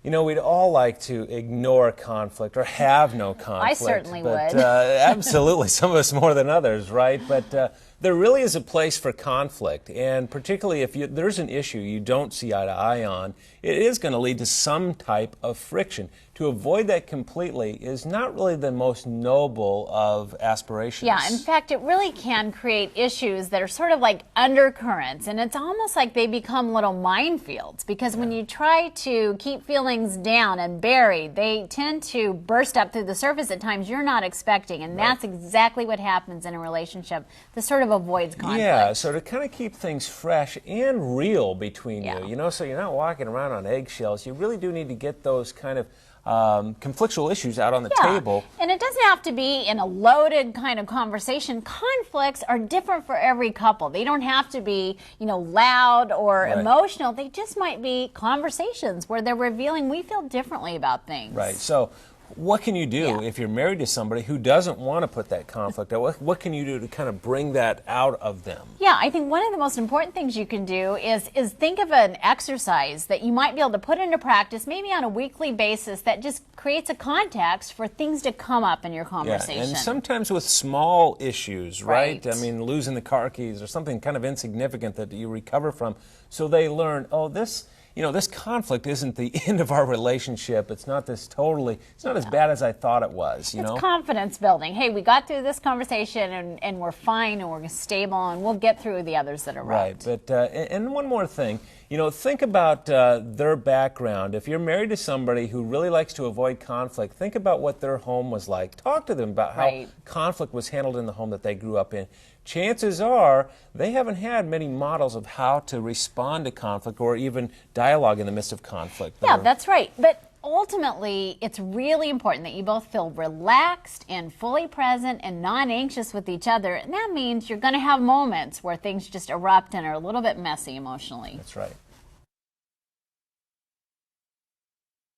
You know, we'd all like to ignore conflict or have no conflict. I certainly but, would. Absolutely, some of us more than others, right? But there really is a place for conflict, and particularly if there's an issue you don't see eye to eye on, it is going to lead to some type of friction. To avoid that completely is not really the most noble of aspirations. Yeah, in fact, it really can create issues that are sort of like undercurrents, and it's almost like they become little minefields, because when you try to keep feelings down and buried, they tend to burst up through the surface at times you're not expecting, and that's exactly what happens in a relationship. This sort of avoids conflict. Yeah, so to kind of keep things fresh and real between you, know, so you're not walking around on eggshells, you really do need to get those kind of conflictual issues out on the table. And it doesn't have to be in a loaded kind of conversation. Conflicts are different for every couple. They don't have to be, you know, loud or emotional. They just might be conversations where they're revealing we feel differently about things. Right. So what can you do if you're married to somebody who doesn't want to put that conflict out? What can you do to kind of bring that out of them? Yeah, I think one of the most important things you can do is think of an exercise that you might be able to put into practice, maybe on a weekly basis, that just creates a context for things to come up in your conversation. Yeah, and sometimes with small issues, right? I mean, losing the car keys or something kind of insignificant that you recover from. So they learn, oh, this conflict isn't the end of our relationship. It's not it's not as bad as I thought it was, you know? It's confidence building. Hey, we got through this conversation and we're fine and we're stable and we'll get through the others that are right. But, and one more thing, you know, think about their background. If you're married to somebody who really likes to avoid conflict, think about what their home was like. Talk to them about how conflict was handled in the home that they grew up in. Chances are they haven't had many models of how to respond to conflict or even dialogue in the midst of conflict. Yeah, that's right. But ultimately, it's really important that you both feel relaxed and fully present and non-anxious with each other. And that means you're going to have moments where things just erupt and are a little bit messy emotionally. That's right.